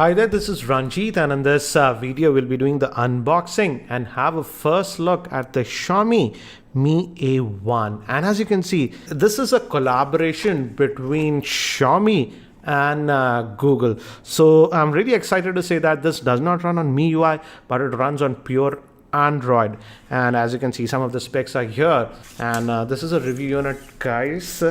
Hi there, this is Ranjit, and in this video we'll be doing the unboxing and have a first look at the Xiaomi Mi A1. And as you can see, this is a collaboration between Xiaomi and Google. So I'm really excited to say that this does not run on Mi UI, but it runs on pure Android. And as you can see, some of the specs are here, and this is a review unit, guys.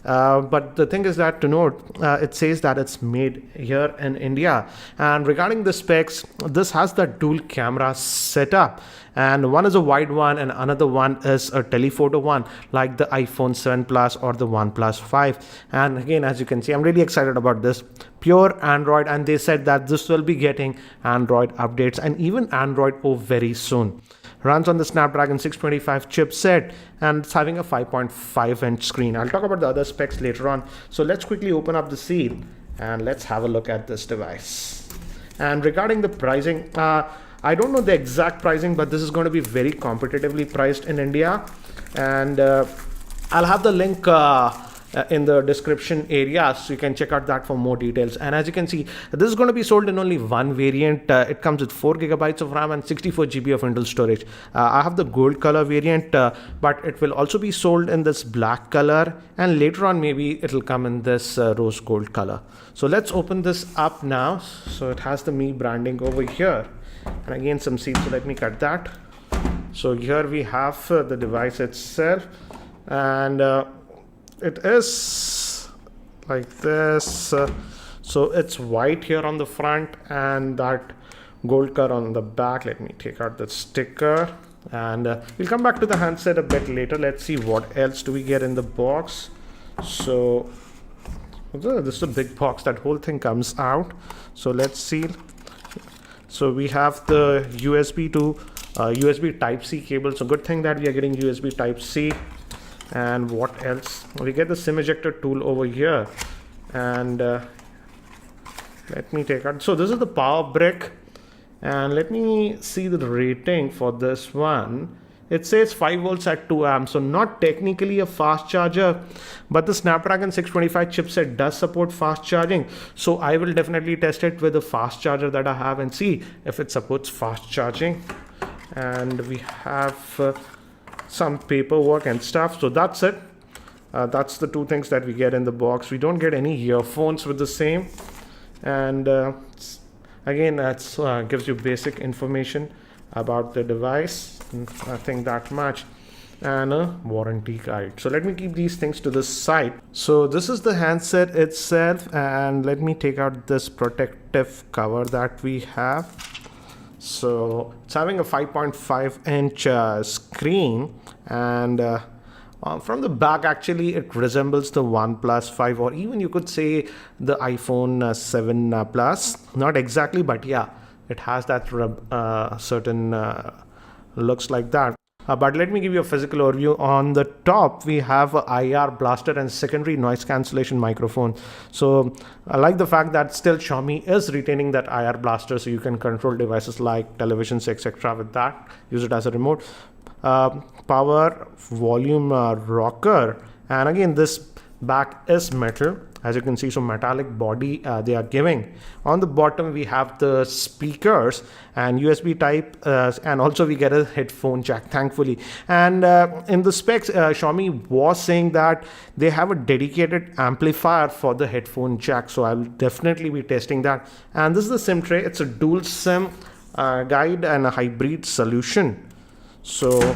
But the thing is that to note, it says that it's made here in India. And regarding the specs, this has the dual camera setup, and one is a wide one and another one is a telephoto one, like the iPhone 7 Plus or the OnePlus 5. And again, as you can see, I'm really excited about this. Pure Android, and they said that this will be getting Android updates and even Android O very soon. Runs on the Snapdragon 625 chipset, and it's having a 5.5-inch screen. I'll talk about the other specs later on. So let's quickly open up the seal and let's have a look at this device. And regarding the pricing, I don't know the exact pricing, but this is going to be very competitively priced in India. And I'll have the link in the description area, so you can check out that for more details. And as you can see, this is going to be sold in only one variant. It comes with 4 GB of RAM and 64 GB of internal storage. I have the gold color variant, but it will also be sold in this black color, and later on maybe it'll come in this rose gold color. So let's open this up now. So it has the Mi branding over here, and again some seals, so let me cut that. So here we have the device itself, and it is like this. So it's white here on the front and that gold color on the back. Let me take out the sticker, and we'll come back to the handset a bit later. Let's see what else do we get in the box. So this is a big box, that whole thing comes out. So let's see. So we have the USB to USB Type-C cable. So good thing that we are getting USB Type-C. And what else? We get the SIM ejector tool over here, and let me take out. So this is the power brick, and let me see the rating for this one. It says 5 volts at 2 amps, so not technically a fast charger, but the Snapdragon 625 chipset does support fast charging. So I will definitely test it with the fast charger that I have and see if it supports fast charging. And we have some paperwork and stuff. So that's it. That's the two things that we get in the box. We don't get any earphones with the same, and again, that's gives you basic information about the device, nothing that much, and a warranty guide. So let me keep these things to the side. So this is the handset itself, and let me take out this protective cover that we have. So it's having a 5.5-inch screen, and from the back, actually it resembles the OnePlus 5, or even you could say the iPhone 7 Plus. Not exactly, but yeah, it has that certain looks like that. But let me give you a physical overview. On the top, we have a IR blaster and secondary noise cancellation microphone. So I like the fact that still Xiaomi is retaining that IR blaster, so you can control devices like televisions, etc. with that. Use it as a remote. Power volume rocker, and again this back is metal, as you can see, so metallic body they are giving. On the bottom we have the speakers and USB type, and also we get a headphone jack, thankfully. And in the specs, Xiaomi was saying that they have a dedicated amplifier for the headphone jack, so I'll definitely be testing that. And this is the SIM tray. It's a dual SIM guide and a hybrid solution. So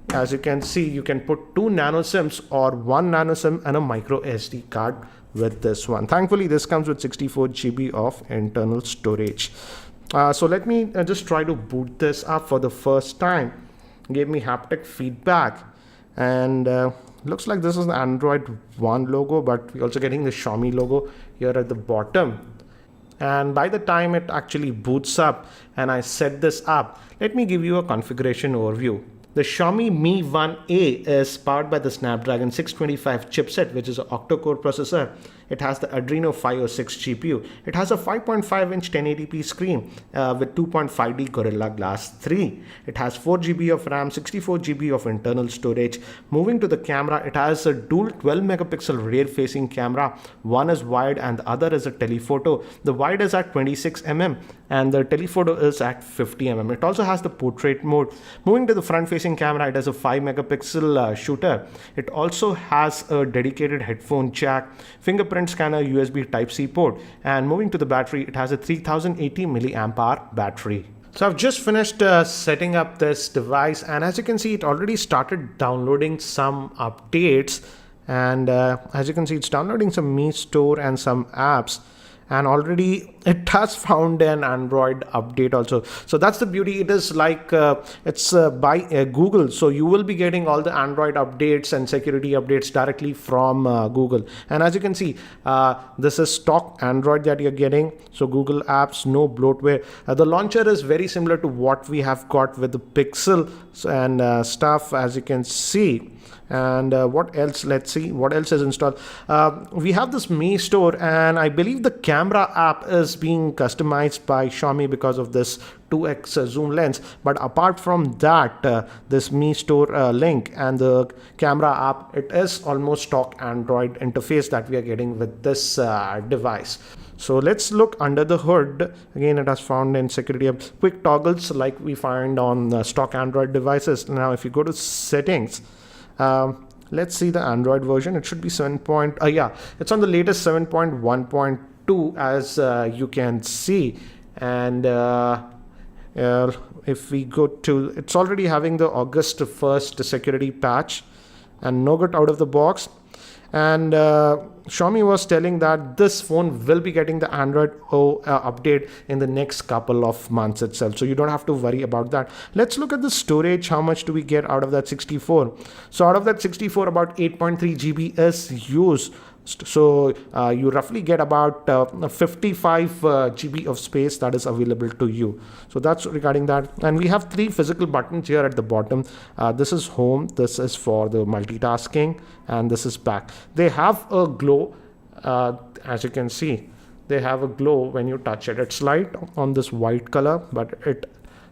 as you can see, you can put 2 nano SIMs or 1 nano SIM and a micro SD card with this one. Thankfully, this comes with 64 GB of internal storage. So let me just try to boot this up for the first time. Gave me haptic feedback, and looks like this is the Android One logo, but we're also getting the Xiaomi logo here at the bottom. And by the time it actually boots up and I set this up, let me give you a configuration overview. The Xiaomi Mi A1 is powered by the Snapdragon 625 chipset, which is an octa-core processor. It has the Adreno 506 GPU. It has a 5.5-inch 1080p screen with 2.5D Gorilla Glass 3. It has 4 GB of RAM, 64 GB of internal storage. Moving to the camera, it has a dual 12-megapixel rear-facing camera. One is wide and the other is a telephoto. The wide is at 26mm and the telephoto is at 50mm. It also has the portrait mode. Moving to the front-facing camera, it has a 5-megapixel shooter. It also has a dedicated headphone jack, fingerprint scanner, USB Type-C port, and moving to the battery, it has a 3080 milliamp hour battery. So I've just finished setting up this device, and as you can see, it already started downloading some updates, and as you can see, it's downloading some Mi Store and some apps, and already it has found an Android update also. So that's the beauty. It is like it's by Google, so you will be getting all the Android updates and security updates directly from Google. And as you can see, this is stock Android that you're getting. So Google apps, no bloatware. The launcher is very similar to what we have got with the Pixel and stuff, as you can see. And what else? Let's see what else is installed. We have this Mi Store, and I believe the camera app is being customized by Xiaomi because of this 2x zoom lens. But apart from that, this Mi Store link and the camera app, it is almost stock Android interface that we are getting with this device. So let's look under the hood. Again, it has found in security quick toggles like we find on stock Android devices. Now, if you go to settings, let's see the Android version. It should be 7. Yeah, it's on the latest 7.1.2 as you can see. And if we go to, it's already having the August 1st security patch and nougat out of the box. And Xiaomi was telling that this phone will be getting the Android O update in the next couple of months itself. So you don't have to worry about that. Let's look at the storage. How much do we get out of that 64? So out of that 64, about 8.3 GB is used. So you roughly get about 55 GB of space that is available to you. So that's regarding that. And we have 3 physical buttons here at the bottom. This is home, this is for the multitasking, and this is back. They have a glow, as you can see. They have a glow when you touch it. It's light on this white color, but it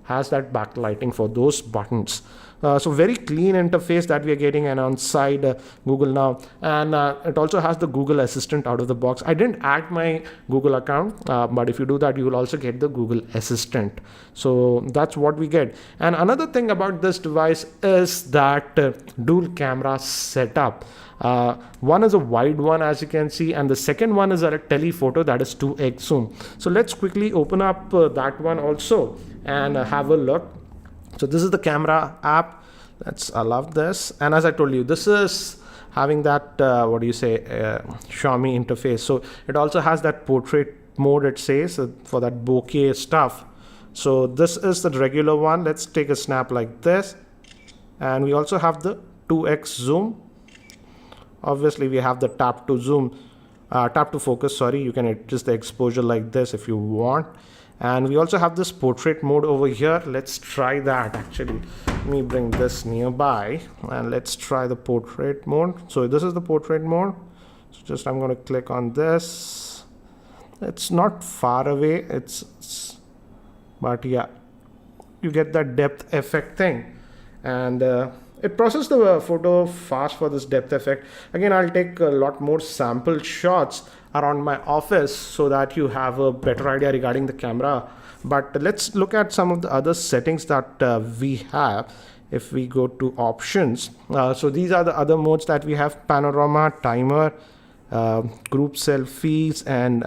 has that backlighting for those buttons. So very clean interface that we are getting, and on side Google Now, and it also has the Google Assistant out of the box. I didn't add my Google account, but if you do that, you will also get the Google Assistant. So that's what we get. And another thing about this device is that dual camera setup. One is a wide one, as you can see, and the second one is a telephoto, that is 2x zoom. So let's quickly open up that one also and have a look. So this is the camera app. I love this. And as I told you, this is having that Xiaomi interface. So it also has that portrait mode, it says, for that bokeh stuff. So this is the regular one. Let's take a snap like this. And we also have the 2x zoom. Obviously we have the tap to focus, sorry. You can adjust the exposure like this if you want. And we also have this portrait mode over here. Let's try that actually. Let me bring this nearby and let's try the portrait mode. So this is the portrait mode. So I'm going to click on this. It's not far away. But yeah, you get that depth effect thing. And it processes the photo fast for this depth effect. Again, I'll take a lot more sample shots around my office so that you have a better idea regarding the camera. But let's look at some of the other settings that we have. If we go to options, so these are the other modes that we have: panorama, timer, group selfies, and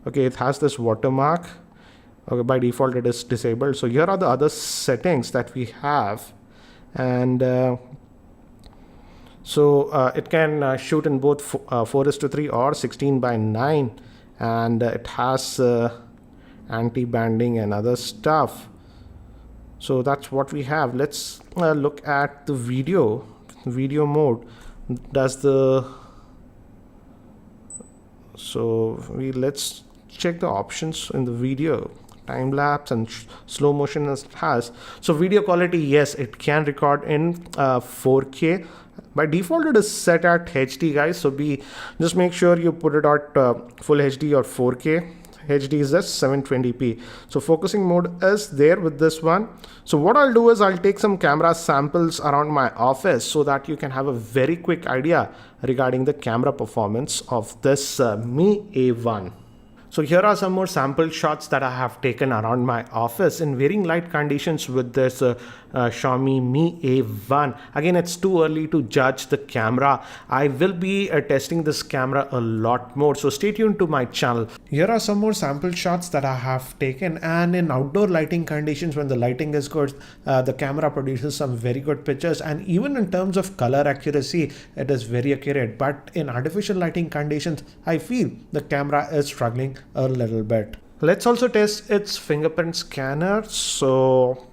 okay, it has this watermark. Okay, by default it is disabled. So here are the other settings that we have. And it can shoot in both 4:3 or 16:9, and it has anti-banding and other stuff. So that's what we have. Let's look at the video mode. Let's check the options in the video. time lapse and slow motion it has. So video quality, yes, it can record in 4K. By default it is set at HD, guys, so just make sure you put it at full HD or 4K. HD is just 720p. So focusing mode is there with this one. So what I'll do is I'll take some camera samples around my office so that you can have a very quick idea regarding the camera performance of this Mi A1. So here are some more sample shots that I have taken around my office in varying light conditions with this Xiaomi Mi A1. Again, it's too early to judge the camera. I will be testing this camera a lot more, so stay tuned to my channel. Here are some more sample shots that I have taken, and in outdoor lighting conditions, when the lighting is good, the camera produces some very good pictures, and even in terms of color accuracy, it is very accurate. But in artificial lighting conditions, I feel the camera is struggling a little bit. Let's also test its fingerprint scanner. So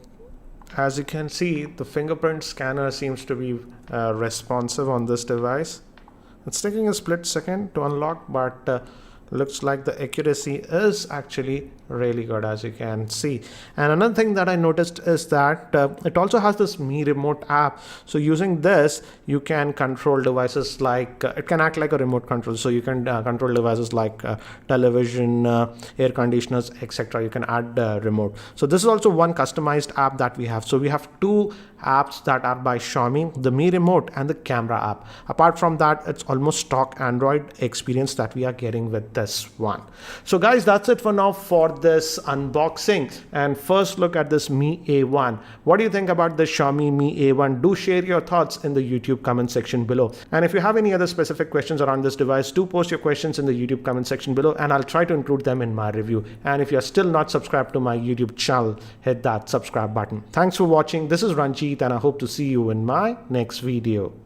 as you can see, the fingerprint scanner seems to be responsive on this device. It's taking a split second to unlock, but looks like the accuracy is actually really good, as you can see. And another thing that I noticed is that it also has this Mi Remote app. So using this, you can control devices like it can act like a remote control. So you can control devices like television, air conditioners, etc. You can add remote. So this is also one customized app that we have. So we have two apps that are by Xiaomi, the Mi Remote and the camera app. Apart from that, it's almost stock Android experience that we are getting with this one. So guys, that's it for now for this unboxing and first look at this Mi A1. What do you think about the Xiaomi Mi A1? Do share your thoughts in the YouTube comment section below. And if you have any other specific questions around this device, do post your questions in the YouTube comment section below and I'll try to include them in my review. And if you're still not subscribed to my YouTube channel, hit that subscribe button. Thanks for watching. This is Ranjit and I hope to see you in my next video.